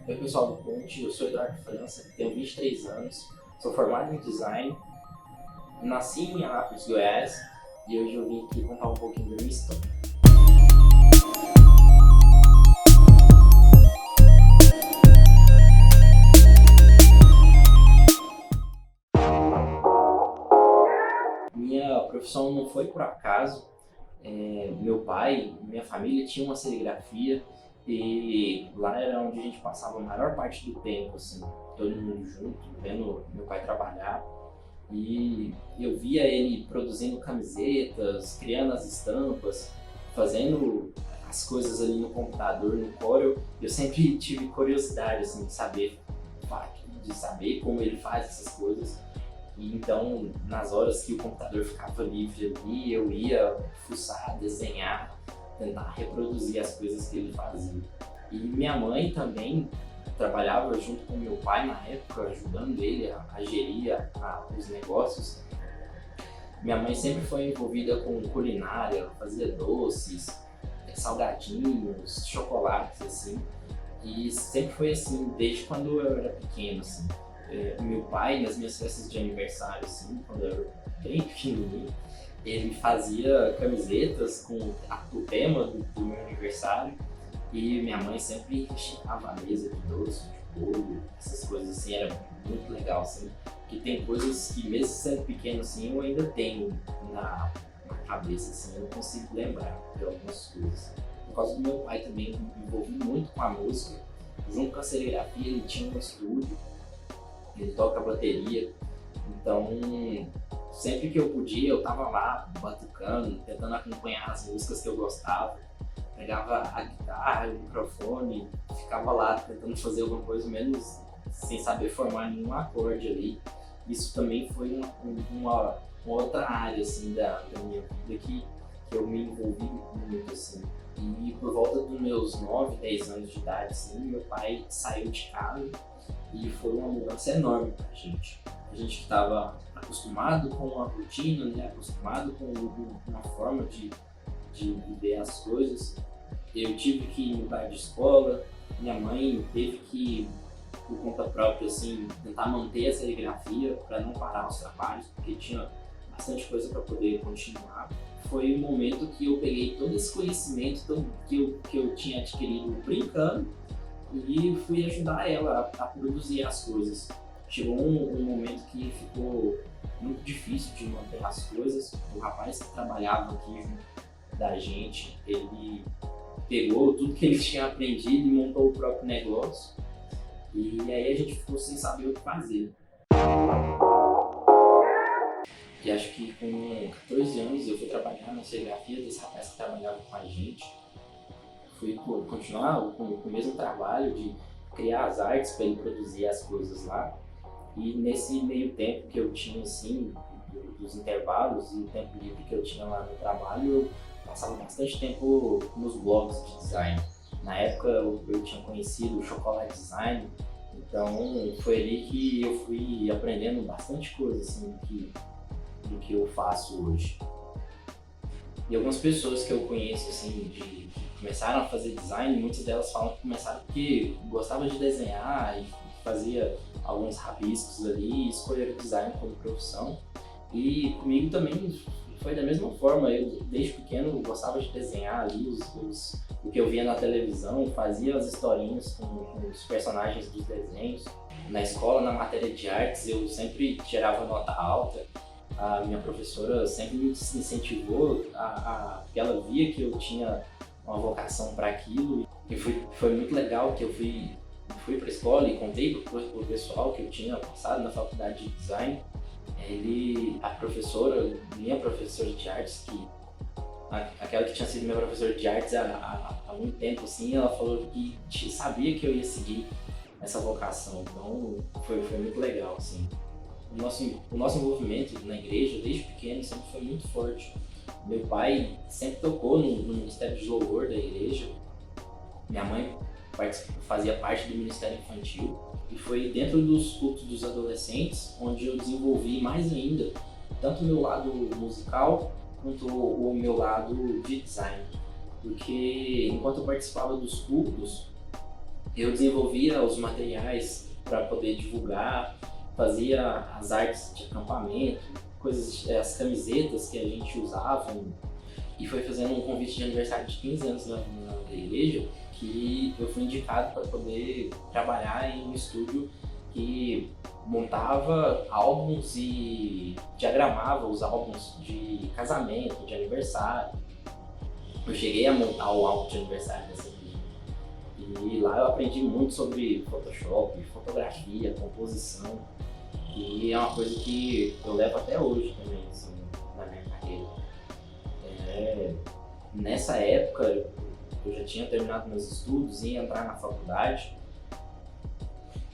Oi pessoal do Ponte, eu sou Eduardo França, tenho 23 anos, sou formado em design, nasci em Anápolis, Goiás, e hoje eu vim aqui contar um pouquinho da minha história. Minha profissão não foi por acaso. Meu pai, minha família tinha uma serigrafia e lá era onde a gente passava a maior parte do tempo, assim, todo mundo junto, vendo meu pai trabalhar. E eu via ele produzindo camisetas, criando as estampas, fazendo as coisas ali no computador, no Corel. Eu sempre tive curiosidade, assim, de saber como ele faz essas coisas. E então, nas horas que o computador ficava livre ali, eu ia fuçar, desenhar, tentar reproduzir as coisas que ele fazia. E minha mãe também trabalhava junto com meu pai na época, ajudando ele a gerir os negócios. Minha mãe sempre foi envolvida com culinária, fazia doces, salgadinhos, chocolates, assim. E sempre foi assim, desde quando eu era pequeno, assim. Meu pai, nas minhas festas de aniversário, assim, quando eu era bem pequenininho, ele fazia camisetas com o tema do meu aniversário e minha mãe sempre recheava a mesa de doce, de bolo, essas coisas assim, era muito legal, assim, que tem coisas que mesmo sendo pequeno assim, eu ainda tenho na cabeça, assim, eu não consigo lembrar de algumas coisas. Por causa do meu pai também, me envolvi muito com a música, junto com a serigrafia, ele tinha um estúdio, ele toca bateria, então sempre que eu podia eu tava lá batucando, tentando acompanhar as músicas que eu gostava, pegava a guitarra, o microfone, ficava lá tentando fazer alguma coisa, menos sem saber formar nenhum acorde ali. Isso também foi uma outra área assim, da minha vida que eu me envolvi muito, assim. E por volta dos meus 9, 10 anos de idade, assim, meu pai saiu de casa e foi uma mudança enorme pra gente. A gente que estava acostumado com uma rotina, né, acostumado com uma forma de viver as coisas. Eu tive que mudar de escola, minha mãe teve que, por conta própria, assim, tentar manter a serigrafia para não parar os trabalhos, porque tinha bastante coisa para poder continuar. Foi um momento que eu peguei todo esse conhecimento que eu tinha adquirido brincando e fui ajudar ela a produzir as coisas. Chegou um momento que ficou muito difícil de manter as coisas. O rapaz que trabalhava aqui junto da gente, ele pegou tudo que ele tinha aprendido e montou o próprio negócio. E aí a gente ficou sem saber o que fazer. E acho que com 14 anos eu fui trabalhar na serigrafia desse rapaz que trabalhava com a gente. Fui continuar com o mesmo trabalho de criar as artes para ele produzir as coisas lá. E nesse meio tempo que eu tinha, assim, dos intervalos e o tempo livre que eu tinha lá no trabalho, eu passava bastante tempo nos blogs de design. Na época eu tinha conhecido o Chocolate Design, então foi ali que eu fui aprendendo bastante coisa, assim, do que eu faço hoje. E algumas pessoas que eu conheço, assim, que começaram a fazer design, muitas delas falam que começaram porque gostavam de desenhar e fazia alguns rabiscos ali e escolheram o design como profissão. E comigo também foi da mesma forma. Eu, desde pequeno, gostava de desenhar ali o que eu via na televisão, fazia as historinhas com os personagens dos desenhos. Na escola, na matéria de artes, eu sempre tirava nota alta. A minha professora sempre me incentivou, porque ela via que eu tinha uma vocação para aquilo. E foi muito legal que eu fui para a escola e contei para o pessoal que eu tinha passado na faculdade de design. Minha professora de artes, aquela que tinha sido minha professora de artes há muito tempo, assim, ela falou que sabia que eu ia seguir essa vocação, então foi muito legal, assim. O nosso envolvimento na igreja, desde pequeno, sempre foi muito forte. Meu pai sempre tocou no Ministério de Louvor da igreja, minha mãe fazia parte do Ministério Infantil, e foi dentro dos cultos dos adolescentes onde eu desenvolvi mais ainda tanto o meu lado musical quanto o meu lado de design, porque enquanto eu participava dos cultos Eu desenvolvia os materiais para poder divulgar, fazia as artes de acampamento, coisas, as camisetas que a gente usava, e foi fazendo um convite de aniversário de 15 anos na igreja que eu fui indicado para poder trabalhar em um estúdio que montava álbuns e diagramava os álbuns de casamento, de aniversário. Eu cheguei a montar o álbum de aniversário dessa igreja. E lá eu aprendi muito sobre Photoshop, fotografia, composição. E é uma coisa que eu levo até hoje também, assim, na minha carreira. Nessa época, eu já tinha terminado meus estudos, ia entrar na faculdade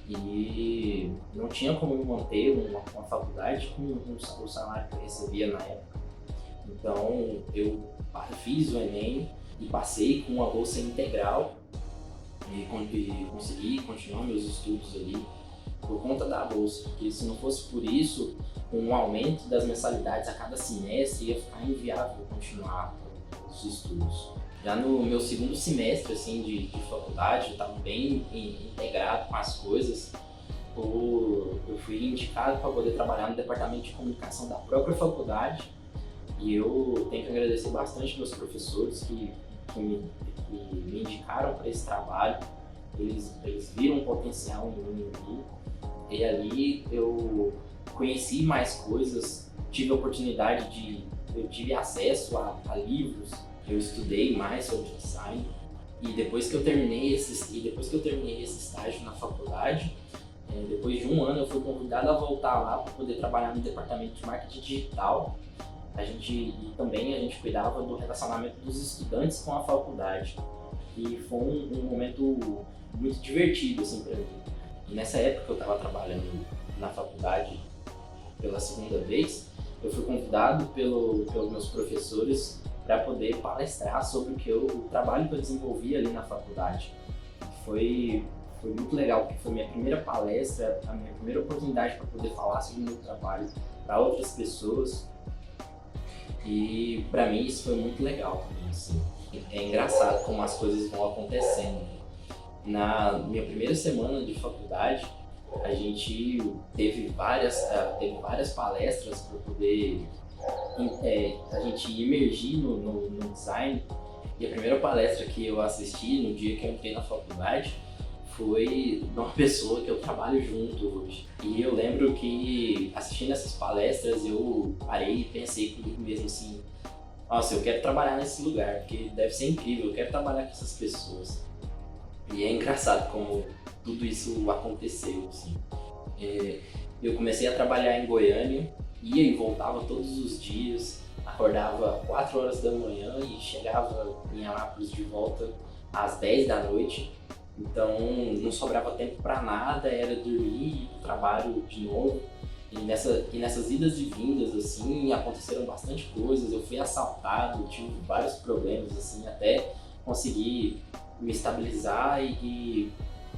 e não tinha como me manter uma faculdade com o salário que eu recebia na época. Então, eu fiz o Enem e passei com uma bolsa integral e consegui continuar meus estudos ali por conta da bolsa, porque se não fosse por isso, com um aumento das mensalidades a cada semestre, ia ficar inviável continuar os estudos. Já no meu segundo semestre assim, de faculdade, eu estava bem integrado com as coisas. Eu fui indicado para poder trabalhar no departamento de comunicação da própria faculdade e eu tenho que agradecer bastante meus professores que me indicaram para esse trabalho. Eles viram um potencial em mim ali. E ali eu conheci mais coisas, eu tive acesso a livros, eu estudei mais sobre design. E depois que eu terminei esse estágio na faculdade, depois de um ano eu fui convidado a voltar lá para poder trabalhar no departamento de marketing digital. Também a gente cuidava do relacionamento dos estudantes com a faculdade. E foi um momento muito divertido assim, para mim. E nessa época que eu estava trabalhando na faculdade pela segunda vez, eu fui convidado pelos meus professores para poder palestrar sobre o trabalho que eu desenvolvi ali na faculdade. Foi muito legal, porque foi minha primeira palestra, a minha primeira oportunidade para poder falar sobre o meu trabalho para outras pessoas. E para mim isso foi muito legal também, assim. É engraçado como as coisas vão acontecendo. Na minha primeira semana de faculdade, a gente teve várias palestras para poder a gente imergir no design. E a primeira palestra que eu assisti no dia que eu entrei na faculdade foi de uma pessoa que eu trabalho junto hoje. E eu lembro que assistindo essas palestras eu parei e pensei comigo mesmo assim: nossa, eu quero trabalhar nesse lugar, porque deve ser incrível, eu quero trabalhar com essas pessoas. E é engraçado como tudo isso aconteceu, assim. Eu comecei a trabalhar em Goiânia, ia e voltava todos os dias, acordava 4 horas da manhã e chegava em Anápolis de volta às 10 da noite. Então não sobrava tempo para nada, era dormir e ir pro trabalho de novo. E nessas idas e vindas, assim, aconteceram bastante coisas. Eu fui assaltado, tive vários problemas, assim, até conseguir me estabilizar e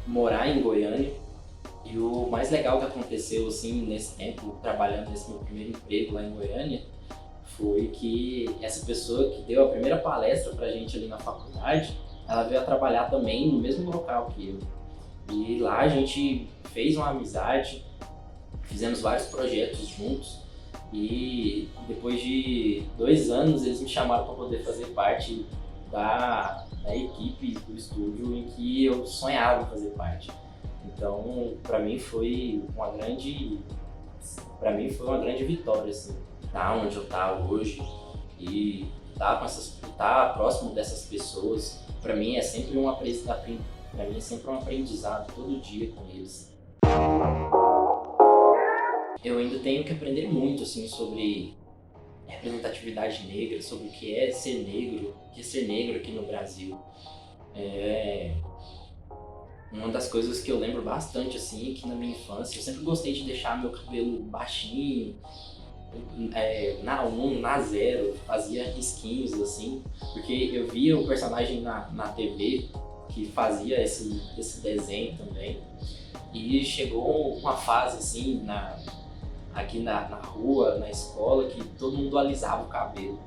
morar em Goiânia. E o mais legal que aconteceu assim nesse tempo, trabalhando nesse meu primeiro emprego lá em Goiânia, foi que essa pessoa que deu a primeira palestra pra gente ali na faculdade, ela veio a trabalhar também no mesmo local que eu. E lá a gente fez uma amizade, fizemos vários projetos juntos e depois de 2 anos eles me chamaram para poder fazer parte da equipe do estúdio em que eu sonhava em fazer parte. Então, para mim foi uma grande vitória, assim, estar onde eu estou hoje e estar próximo dessas pessoas. Para mim é sempre um aprendizado todo dia com eles. Eu ainda tenho que aprender muito, assim, sobre representatividade negra, sobre o que é ser negro aqui no Brasil. Uma das coisas que eu lembro bastante, assim, que na minha infância eu sempre gostei de deixar meu cabelo baixinho, na zero, fazia risquinhos, assim, porque eu via o personagem na TV que fazia esse desenho também. E chegou uma fase, assim, aqui na rua, na escola, que todo mundo alisava o cabelo.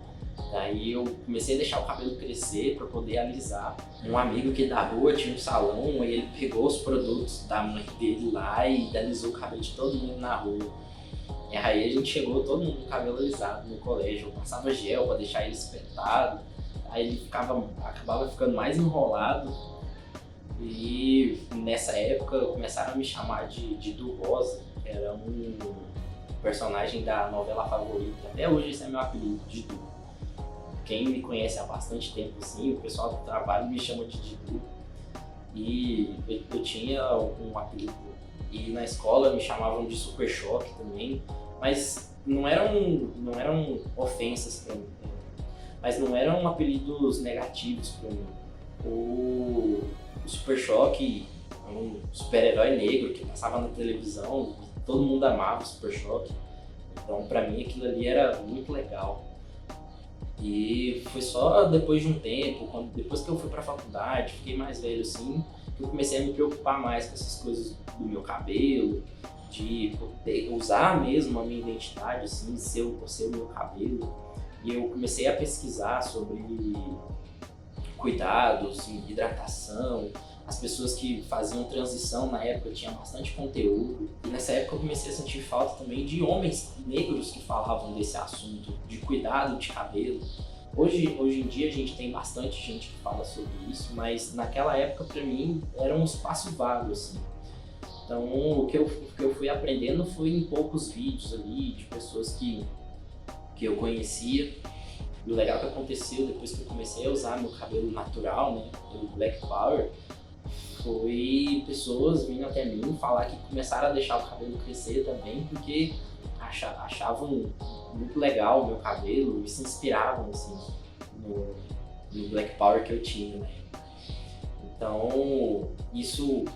Daí eu comecei a deixar o cabelo crescer para poder alisar. Um amigo aqui da rua tinha um salão e ele pegou os produtos da mãe dele lá e alisou o cabelo de todo mundo na rua. E aí a gente chegou todo mundo com o cabelo alisado no colégio. Eu passava gel para deixar ele espetado. Aí ele acabava ficando mais enrolado. E nessa época começaram a me chamar de Du Rosa, que era um personagem da novela favorita. Até hoje esse é meu apelido, de Du. Quem me conhece há bastante tempo, assim, o pessoal do trabalho me chama de Didu. E eu tinha um apelido. E na escola me chamavam de Super Choque também. Mas não eram ofensas pra mim. Mas não eram apelidos negativos pra mim. O Super Choque é um super-herói negro que passava na televisão. E todo mundo amava o Super Choque. Então pra mim aquilo ali era muito legal. E foi só depois de um tempo, depois que eu fui pra faculdade, fiquei mais velho assim, que eu comecei a me preocupar mais com essas coisas do meu cabelo, de usar mesmo a minha identidade, assim, ser o meu cabelo. E eu comecei a pesquisar sobre cuidados, hidratação. As pessoas que faziam transição na época tinham bastante conteúdo. E nessa época eu comecei a sentir falta também de homens negros que falavam desse assunto, de cuidado de cabelo. Hoje em dia a gente tem bastante gente que fala sobre isso, mas naquela época pra mim era um espaço vago, assim. Então o que eu fui aprendendo foi em poucos vídeos ali, de pessoas que eu conhecia. E o legal que aconteceu depois que eu comecei a usar meu cabelo natural, né, do Black Power, foi pessoas vindo até mim falar que começaram a deixar o cabelo crescer também, porque achavam muito legal o meu cabelo e se inspiravam assim, no Black Power que eu tinha, né? Então isso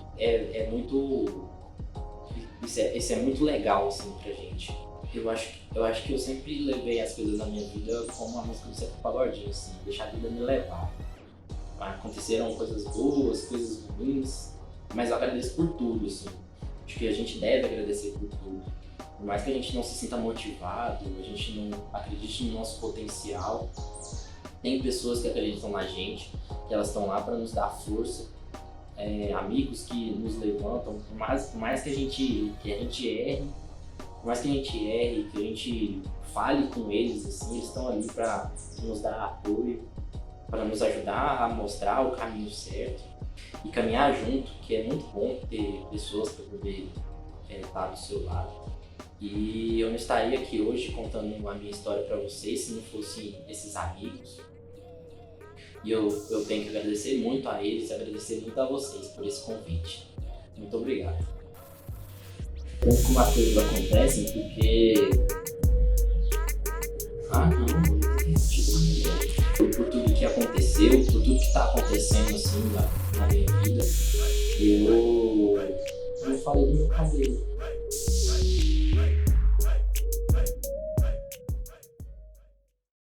é muito legal assim pra gente. Eu acho que eu sempre levei as coisas na minha vida como a música do Zeca Pagodinho, assim, deixar a vida me levar. Aconteceram coisas boas, coisas ruins, mas eu agradeço por tudo, assim. Acho que a gente deve agradecer por tudo. Por mais que a gente não se sinta motivado, a gente não acredite no nosso potencial, tem pessoas que acreditam na gente, que elas estão lá para nos dar força, amigos que nos levantam, por mais que a gente erre, por mais que a gente erre, que a gente fale com eles, assim, eles estão ali para nos dar apoio, para nos ajudar a mostrar o caminho certo e caminhar junto, que é muito bom ter pessoas para poder estar do seu lado. E eu não estaria aqui hoje contando a minha história para vocês se não fossem esses amigos. E eu tenho que agradecer muito a eles e agradecer muito a vocês por esse convite. Muito obrigado. Tanto como as coisas acontecem, porque... por tudo que aconteceu, por tudo que está acontecendo assim na minha vida, eu falei do meu cabelo.